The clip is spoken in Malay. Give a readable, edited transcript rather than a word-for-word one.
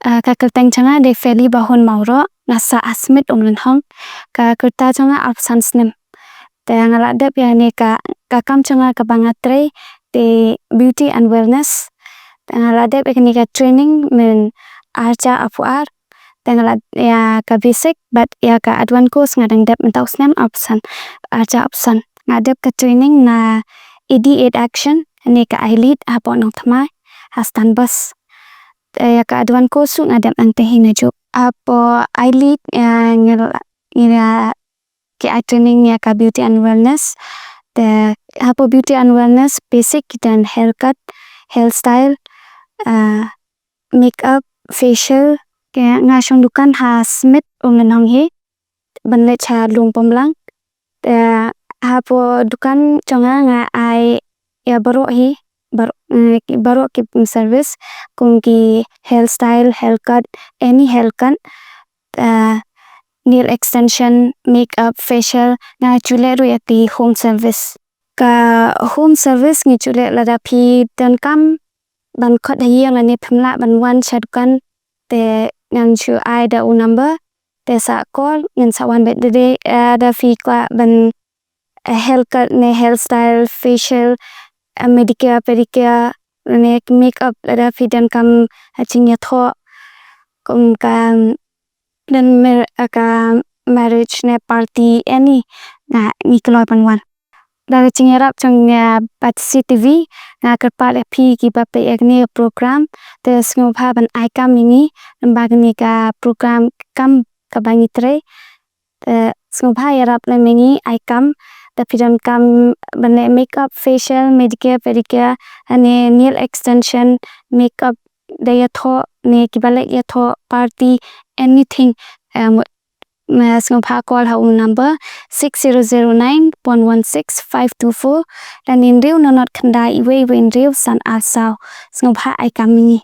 ka kerteng changa de Fairly Bahun mauro ngasa asmit umlen hong ka kerta changa absan snem te ngaladep ya ne ka kam changa ka bangatray de beauty and wellness te ngaladep ekni ka training men archa apuar te ngalad ya ka basic but ya ka advan course ngadeng dep mentau snem absan archa absan ngadep ka training na ED8 action ne ka eyelid apo nong thamai hastan bus ya ka advan course ngadep ante hinaju apo eyelid ya ngira ke training ya ka beauty and wellness te apo beauty and wellness basic dan haircut hairstyle makeup facial ke ngasong dukan ha smith umlenong he banle cha lung pomlang te apo dukan chonga nga ai ya baro hi baro ki service kung ki hairstyle haircut any haircut nail extension makeup facial nga chule ro yati home service ka home service ngi chule lada phi donkam ban khot hiya ngani phamla ban wan chadukan te ngan chu ai da u number te sa call ngan sa wan bet de da phi kwa ban haircut ne hairstyle facial medicare pedicure ne makeup lada phi donkam aching ya tho kum ka dan ka marriage ne party any na ni kloy panwan da chingerap chang patsi tv na kerpa le phi ki ba pe ekni program te sngo pha ban ai kam ni bagni ka program kam ka bangi tre te sngo pha yarap le mengi ai kam da pidam kam ban makeup facial medicare pedicure ane nail extension makeup da ya tho ne ki ba le ya tho party anything sngo pha call ha number 6009.16524 dan in riu nonot khanda iwe in riu san asao sngo pha ai kam ni